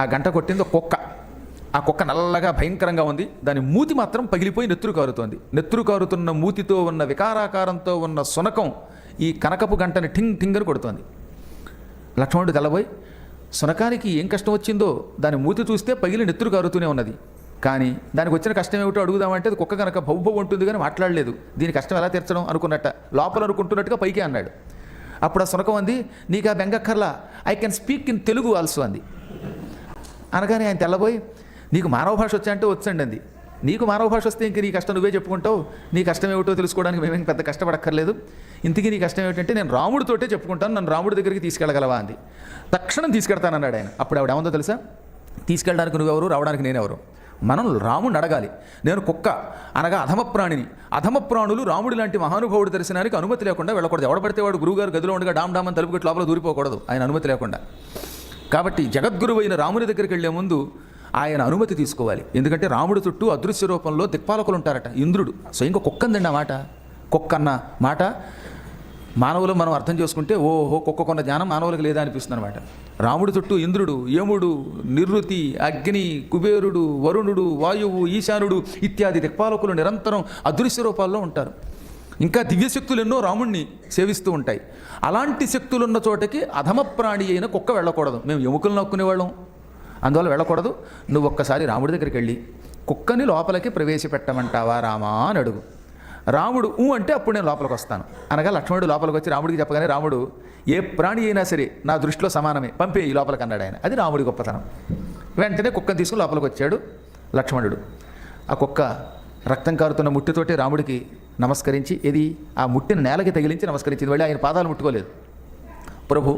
ఆ గంట కొట్టింది ఒక కుక్క. ఆ కుక్క నల్లగా భయంకరంగా ఉంది. దాని మూతి మాత్రం పగిలిపోయి నెత్తురు కారుతోంది. నెత్తురు కారుతున్న మూతితో ఉన్న వికారాకారంతో ఉన్న సునకం ఈ కనకపు గంటని ఠింగ్ ఠింగని కొడుతోంది. లక్ష్మణుడు తెల్లబోయి సునకానికి ఏం కష్టం వచ్చిందో దాని మూతి చూస్తే పగిలి నెత్తురు కారుతూనే ఉన్నది. కానీ దానికి వచ్చిన కష్టం ఏమిటో అడుగుదామంటే అది కుక్క కనుక భౌభౌ ఉంటుంది కానీ మాట్లాడలేదు. దీని కష్టం ఎలా తీర్చడం అనుకున్నట్ట లోపల అనుకుంటున్నట్టుగా పైకి అన్నాడు. అప్పుడు ఆ సునకం అంది, నీకు ఆ బెంగక్కర్లా, I can speak in Telugu also అంది. అనగానే ఆయన తెల్లబోయి నీకు మానవ భాష వచ్చా అంటే వచ్చండి అంది. నీకు మానవ భాష వస్తే ఇంక నీ కష్టం నువ్వే చెప్పుకుంటావు, నీ కష్టం ఏమిటో తెలుసుకోవడానికి మేమేం పెద్ద కష్టపడక్కర్లేదు. ఇంతకీ నీ కష్టం ఏమిటంటే నేను రాముడితోటే చెప్పుకుంటాను, నన్ను రాముడి దగ్గరికి తీసుకెళ్ళగలవా అంది. తక్షణం తీసుకెళ్తానన్నాడు ఆయన. అప్పుడు ఆవిడ ఏమందో తెలుసా, తీసుకెళ్ళడానికి నువ్వెవరు, రావడానికి నేనెవరు, మనం రాముడిని అడగాలి. నేను కుక్క అనగా అధమ ప్రాణిని. అధమ ప్రాణులు రాముడి లాంటి మహానుభావుడి దర్శనానికి అనుమతి లేకుండా వెళ్ళకూడదు. ఎవడబడితే వాడు గురువుగారు గదిలో ఉండగా డామ్ డామ్ అని తలుపు కొట్టి లోపల దూరిపోకూడదు ఆయన అనుమతి లేకుండా. కాబట్టి జగద్గురువు అయిన రాముని దగ్గరికి వెళ్లే ముందు ఆయన అనుమతి తీసుకోవాలి. ఎందుకంటే రాముడి చుట్టూ అదృశ్య రూపంలో దిక్పాలకులు ఉంటారట. ఇంద్రుడు స్వయంగా కుక్కందండి ఆ మాట. కుక్కన్న మాట మానవులు మనం అర్థం చేసుకుంటే ఓహో కుక్కకున్న జ్ఞానం మానవులకు లేదా అనిపిస్తుంది అనమాట. రాముడి చుట్టూ ఇంద్రుడు, యముడు, నిరుతి, అగ్ని, కుబేరుడు, వరుణుడు, వాయువు, ఈశానుడు ఇత్యాది దిక్పాలకులు నిరంతరం అదృశ్య రూపాల్లో ఉంటారు. ఇంకా దివ్యశక్తులు ఎన్నో రాముణ్ణి సేవిస్తూ ఉంటాయి. అలాంటి శక్తులున్న చోటకి అధమ ప్రాణి అయిన కుక్క వెళ్ళకూడదు. మేము ఎముకలు నొక్కునేవాళ్ళం, అందువల్ల వెళ్ళకూడదు. నువ్వు ఒక్కసారి రాముడి దగ్గరికి వెళ్ళి కుక్కని లోపలికి ప్రవేశపెట్టమంటావా రామా అని అడుగు. రాముడు అంటే అప్పుడు నేను లోపలికి వస్తాను అనగా లక్ష్మణుడు లోపలికి వచ్చి రాముడికి చెప్పగానే రాముడు ఏ ప్రాణి అయినా సరే నా దృష్టిలో సమానమే, పంపే ఈ లోపలికి అన్నాడు ఆయన. అది రాముడి గొప్పతనం. వెంటనే కుక్కను తీసుకుని లోపలికి వచ్చాడు లక్ష్మణుడు. ఆ కుక్క రక్తం కారుతున్న ముట్టితోటి రాముడికి నమస్కరించి ఇది ఆ ముట్టిన నేలకి తగిలించి నమస్కరించింది. వెళ్ళి ఆయన పాదాలు ముట్టుకోలేదు. ప్రభు,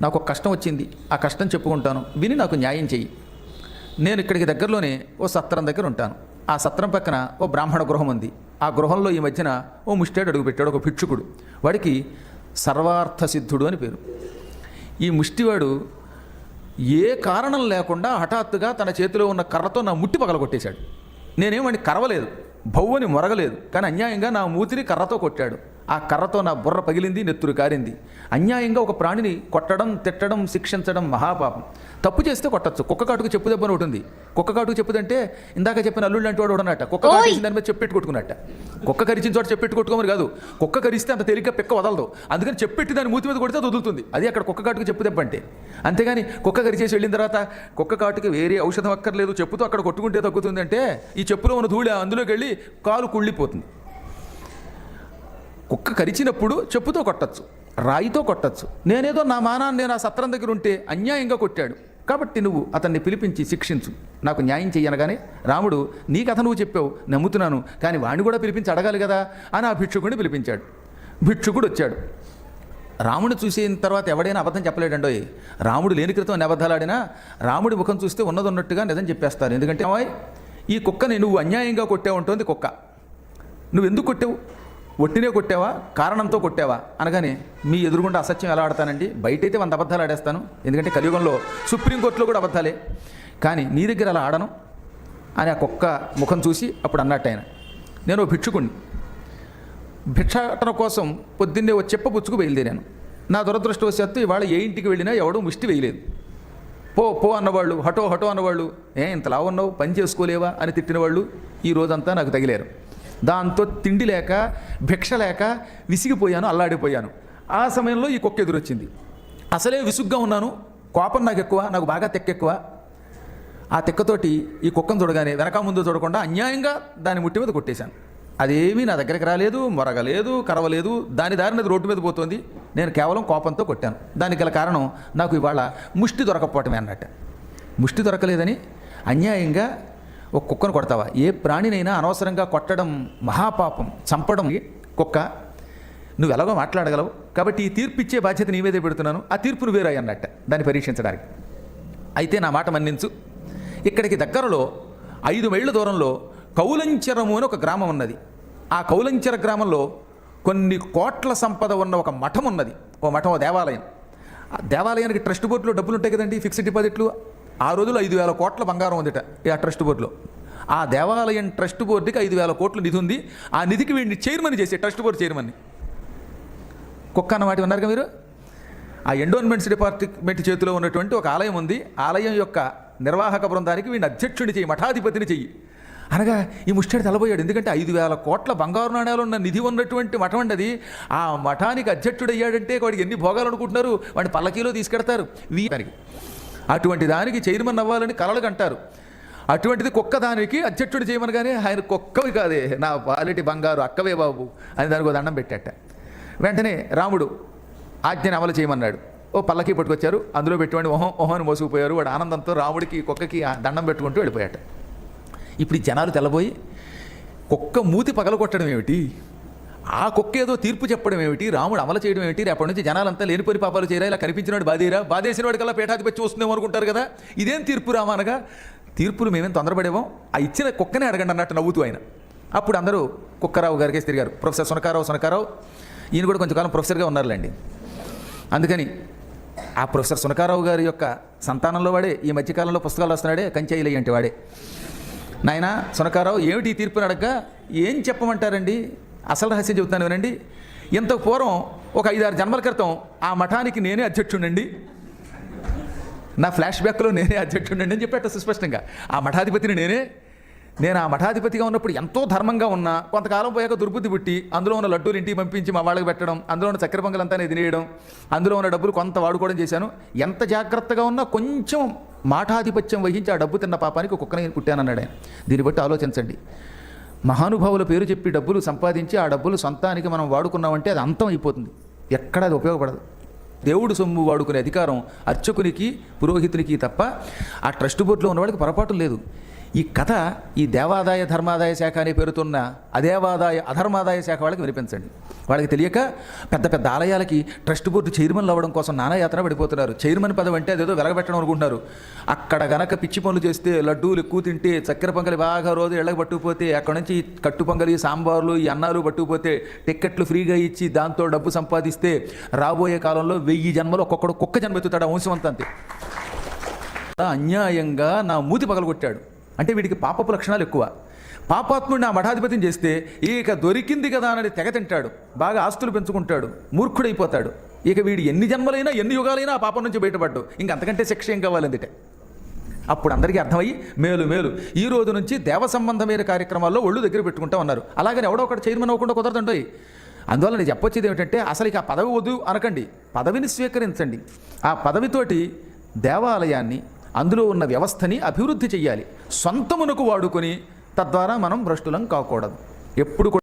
నాకు ఒక కష్టం వచ్చింది, ఆ కష్టం చెప్పుకుంటాను, విని నాకు న్యాయం చెయ్యి. నేను ఇక్కడికి దగ్గరలోనే ఓ సత్రం దగ్గర ఉంటాను. ఆ సత్రం పక్కన ఓ బ్రాహ్మణ గృహం ఉంది. ఆ గృహంలో ఈ మధ్యన ఓ ముష్టేడు అడుగుపెట్టాడు, ఒక భిక్షుకుడు. వాడికి సర్వార్థ సిద్ధుడు అని పేరు. ఈ ముష్టివాడు ఏ కారణం లేకుండా హఠాత్తుగా తన చేతిలో ఉన్న కర్రతో నా ముట్టి పగలగొట్టేశాడు. నేనేమండి కరవలేదు, భవ్వని మొరగలేదు, కానీ అన్యాయంగా నా మూతిని కర్రతో కొట్టాడు. ఆ కర్రతో నా బుర్ర పగిలింది, నెత్తురు కారింది. అన్యాయంగా ఒక ప్రాణిని కొట్టడం, తిట్టడం, శిక్షించడం మహాపాపం. తప్పు చేస్తే కొట్టచ్చు. కుక్క కాటుకు చెప్పు దెబ్బని ఉంటుంది. కుక్క కాటుకు చెప్పుదంటే ఇందాక చెప్పిన అల్లుళ్ళు అంటే వాడు ఉండనట్ట. కుక్క కరిచిన దాని మీద చెప్పెట్టు కొట్టుకున్నట్ట. కుక్క కరిచిన చోట చెప్పెట్టు కొట్టుకోమని కాదు, కుక్క కరిస్తే అంత తేలిగ్గా పిక్క వదలదు. అందుకని చెప్పెట్టి దాని మూతి మీద కొడితే అది వదులుతుంది. అది అక్కడ కుక్క కాటుకు చెప్పు దెబ్బ అంటే. అంతేగాని కుక్క కరిచేసి వెళ్ళిన తర్వాత కుక్క కాటుకి వేరే ఔషధం అక్కర్లేదు, చెప్పుతో అక్కడ కొట్టుకుంటే తగ్గుతుంది అంటే ఈ చెప్పులో ఉన్న ధూళి అందులోకి వెళ్ళి కాలు కుళ్ళిపోతుంది. కుక్క కరిచినప్పుడు చెప్పుతో కొట్టచ్చు, రాయితో కొట్టచ్చు. నేనేదో నా మానాన్ని నేను ఆ సత్రం దగ్గర ఉంటే అన్యాయంగా కొట్టాడు కాబట్టి నువ్వు అతన్ని పిలిపించి శిక్షించు, నాకు న్యాయం చెయ్యనగానే రాముడు నీ కథ నువ్వు చెప్పావు నమ్ముతున్నాను, కానీ వాడిని కూడా పిలిపించి అడగాలి కదా అని ఆ భిక్షుకుడిని పిలిపించాడు. భిక్షుకుడు వచ్చాడు. రాముడిని చూసిన తర్వాత ఎవడైనా అబద్ధం చెప్పలేడండోయ్. రాముడు లేని క్రితం అన్ని అబద్ధాలు ఆడినా రాముడి ముఖం చూస్తే ఉన్నది ఉన్నట్టుగా నిజం చెప్పేస్తారు. ఎందుకంటే ఈ కుక్కని నువ్వు అన్యాయంగా కొట్టావు ఉంటుంది కుక్క. నువ్వు ఎందుకు కొట్టావు? ఒట్టినే కొట్టావా, కారణంతో కొట్టావా అనగానే మీ ఎదురుగుండా అసత్యం ఎలా ఆడతానండి? బయటైతే 100 అబద్ధాలు ఆడేస్తాను, ఎందుకంటే కలియుగంలో సుప్రీంకోర్టులో కూడా అబద్ధాలే, కానీ నీ దగ్గర అలా ఆడను అని ఆ కుక్క ముఖం చూసి అప్పుడు అన్నట్టు ఆయన. నేను భిక్షుకుణ్ణి, భిక్షాటన కోసం పొద్దున్నే వచ్చి చెప్పబుచ్చుకు బయలుదేరాను. నా దురదృష్టవశాత్తు ఇవాళ ఏ ఇంటికి వెళ్ళినా ఎవడూ ముష్టి వేయలేదు. పో పో అన్నవాళ్ళు, హటో హటో అన్నవాళ్ళు, ఇంతలా ఉన్నావు పని చేసుకోలేవా అని తిట్టిన వాళ్ళు ఈ రోజంతా నాకు తగిలారు. దాంతో తిండి లేక భిక్ష లేక విసిగిపోయాను, అల్లాడిపోయాను. ఆ సమయంలో ఈ కుక్క ఎదురొచ్చింది. అసలే విసుగ్గా ఉన్నాను, కోపం నాకు ఎక్కువ, నాకు బాగా తెక్కెక్కువ. ఆ తెక్కతోటి ఈ కుక్కను చూడగానే వెనక ముందు చూడకుండా అన్యాయంగా దాని ముట్టి మీద కొట్టేశాను. అదేమీ నా దగ్గరికి రాలేదు, మొరగలేదు, కరవలేదు, దాని దారిని రోడ్డు మీద పోతుంది. నేను కేవలం కోపంతో కొట్టాను. దానికి గల కారణం నాకు ఇవాళ ముష్టి దొరకపోవటమే అన్నట్టు. ముష్టి దొరకలేదని అన్యాయంగా ఒక కుక్కను కొడతావా? ఏ ప్రాణినైనా అనవసరంగా కొట్టడం మహాపాపం, చంపడం. కుక్క నువ్వు ఎలాగో మాట్లాడగలవు కాబట్టి ఈ తీర్పు ఇచ్చే బాధ్యత నీ మీదే పెడుతున్నాను, ఆ తీర్పును వేరాయి అన్నట్ట దాన్ని పరీక్షించడానికి. అయితే నా మాట మన్నించు. ఇక్కడికి దగ్గరలో 5 మైళ్ళ దూరంలో కౌలంచెరము అని ఒక గ్రామం ఉన్నది. ఆ కౌలంచెర గ్రామంలో కొన్ని కోట్ల సంపద ఉన్న ఒక మఠం ఉన్నది. ఓ మఠం, ఓ దేవాలయం. ఆ దేవాలయానికి ట్రస్ట్ బోర్డులో డబ్బులు ఉంటాయి కదండి, ఫిక్స్డ్ డిపాజిట్లు. ఆ రోజుల్లో 5,000 కోట్ల బంగారం ఉందిట ఆ ట్రస్ట్ బోర్డులో. ఆ దేవాలయం ట్రస్ట్ బోర్డుకి 5,000 కోట్ల నిధి ఉంది. ఆ నిధికి వీడిని చైర్మన్ చేసే ట్రస్ట్ బోర్డు చైర్మన్ని. కుక్క అన్నమాట విన్నారుగా మీరు. ఆ ఎండోన్మెంట్స్ డిపార్ట్మెంట్ చేతిలో ఉన్నటువంటి ఒక ఆలయం ఉంది. ఆలయం యొక్క నిర్వాహక బృందానికి వీడిని అధ్యక్షుడిని చెయ్యి, మఠాధిపతిని చెయ్యి అనగా ఈ ముష్టాడు తలబోయాడు. ఎందుకంటే 5,000 కోట్ల బంగారు నాణ్యాలు ఉన్న నిధి ఉన్నటువంటి మఠం అండి అది. ఆ మఠానికి అధ్యక్షుడు అయ్యాడంటే వాడికి ఎన్ని భోగాలు అనుకుంటున్నారు, వాడిని పల్లకీలో తీసుకెడతారు వీరికి. అటువంటి దానికి చైర్మన్ అవ్వాలని కలలు కంటారు. అటువంటిది కుక్క దానికి అధ్యక్షుడు చేయమనగానే ఆయన కుక్కవి కాదే నా పాలిటి బంగారు అక్కవే బాబు అని దానికి దండం పెట్టాట. వెంటనే రాముడు ఆజ్ఞని అమలు చేయమన్నాడు. ఓ పల్లకి పట్టుకొచ్చారు, అందులో పెట్టుకోండి ఓహోని మోసుకుపోయారు. వాడు ఆనందంతో రాముడికి కుక్కకి దండం పెట్టుకుంటూ వెళ్ళిపోయాట. ఇప్పుడు ఈ జనాలు తెల్లబోయి కుక్క మూతి పగలగొట్టడం ఏమిటి, ఆ కుక్క ఏదో తీర్పు చెప్పడం ఏమిటి, రాముడు అమలు చేయడం ఏమిటి, రేపటి నుంచి జనాలంతా లేనిపోని పాపాలు చేయరా, ఇలా కనిపించినవాడు బాధేరా, బాధేసిన వాడికల్లా పీఠాధిపత్యం వస్తుందేమో అనుకుంటారు కదా, ఇదేం తీర్పు రామా అనగా తీర్పులు మేమేం తొందరపడేమో, ఆ ఇచ్చిన కుక్కనే అడగండి అన్నట్టు నవ్వుతూ ఆయన. అప్పుడు అందరూ కుక్కరావు గారికి తిరిగారు. ప్రొఫెసర్ సునకారావు ఈయన కూడా కొంచెంకాలం ప్రొఫెసర్గా ఉన్నారులేండి. అందుకని ఆ ప్రొఫెసర్ సునకారావు గారి యొక్క సంతానంలో వాడే ఈ మధ్యకాలంలో పుస్తకాలు వస్తున్నాడే కంచాయిలయ్య అంటే వాడే. నాయన సునకారావు ఏమిటి ఈ తీర్పుని అడగ్గా, ఏం చెప్పమంటారండి, అసలు రహస్యం చెబుతాను వినండి. ఇంత పూర్వం ఒక 5-6 జన్మల క్రితం ఆ మఠానికి నేనే అధ్యక్షుడండి, నా ఫ్లాష్ బ్యాక్లో నేనే అధ్యక్షుడండి అని చెప్పేట సుస్పష్టంగా. ఆ మఠాధిపతిని నేను ఆ మఠాధిపతిగా ఉన్నప్పుడు ఎంతో ధర్మంగా ఉన్నా, కొంతకాలం పోయాక దుర్బుద్ధి పుట్టి అందులో ఉన్న లడ్డూలు ఇంటికి పంపించి మా వాళ్ళకి పెట్టడం, అందులో ఉన్న చక్కెర పొంగలంతా నేను తినేయడం, అందులో ఉన్న డబ్బులు కొంత వాడుకోవడం చేశాను. ఎంత జాగ్రత్తగా ఉన్నా కొంచెం మాఠాధిపత్యం వహించి ఆ డబ్బు తిన్న పాపానికి కుక్కని పుట్టానన్నాడు ఆయన. దీన్ని బట్టి ఆలోచించండి. మహానుభావుల పేరు చెప్పి డబ్బులు సంపాదించి ఆ డబ్బులు సొంతానికి మనం వాడుకున్నామంటే అది అంతం అయిపోతుంది, ఎక్కడ అది ఉపయోగపడదు. దేవుడు సొమ్ము వాడుకునే అధికారం అర్చకునికి పురోహితునికి తప్ప ఆ ట్రస్ట్ బోర్డులో ఉన్నవాడికి పొరపాటు లేదు. ఈ కథ ఈ దేవాదాయ ధర్మాదాయ శాఖ అనే పేరుతున్న అదేవాదాయ అధర్మాదాయ శాఖ వాళ్ళకి వినిపించండి. వాళ్ళకి తెలియక పెద్ద పెద్ద ఆలయాలకి ట్రస్ట్ బోర్డు చైర్మన్లు అవ్వడం కోసం నానాయాత్ర పడిపోతున్నారు. చైర్మన్ పదవి అంటే అదేదో వెలగబెట్టడం అనుకుంటున్నారు. అక్కడ గనక పిచ్చి పనులు చేస్తే, లడ్డూలు ఎక్కువ తింటే, చక్కెర పొంగలి బాగా రోజు ఎళ్ళకి పట్టుకుపోతే, అక్కడ నుంచి కట్టు పొంగలి సాంబార్లు ఈ అన్నాలు పట్టుకుపోతే, టిక్కెట్లు ఫ్రీగా ఇచ్చి దాంతో డబ్బు సంపాదిస్తే రాబోయే కాలంలో 1000 జన్మలు ఒక్కొక్కడు కుక్క జన్మెత్తుతాడు ఆ వంశమంతా. అంతే అన్యాయంగా నా మూతి పగలగొట్టాడు అంటే వీడికి పాపపు లక్షణాలు ఎక్కువ. పాపాత్ముడిని ఆ మఠాధిపతిని చేస్తే ఇక దొరికింది కదా అని తెగ తింటాడు, బాగా ఆస్తులు పెంచుకుంటాడు, మూర్ఖుడైపోతాడు. ఇక వీడు ఎన్ని జన్మలైనా ఎన్ని యుగాలైనా ఆ పాపం నుంచి బయటపడ్డు, ఇంకంతకంటే శిక్ష ఏం కావాలందిటే. అప్పుడు అందరికీ అర్థమయ్యి మేలు ఈ రోజు నుంచి దేవ సంబంధమైన కార్యక్రమాల్లో ఒళ్ళు దగ్గర పెట్టుకుంటా ఉన్నారు. అలాగని ఎవడో ఒకటి చైర్మన్ అవ్వకుండా కుదరదండి. అందువల్ల నేను చెప్పొచ్చేది ఏమిటంటే, అసలు ఇక ఆ పదవి వద్దు అనకండి, పదవిని స్వీకరించండి. ఆ పదవితోటి దేవాలయాన్ని అందులో ఉన్న వ్యవస్థని అభివృద్ధి చెయ్యాలి, సొంతమునకు వాడుకొని. తద్వారా మనం భ్రష్టులం కాకూడదు. ఎప్పుడు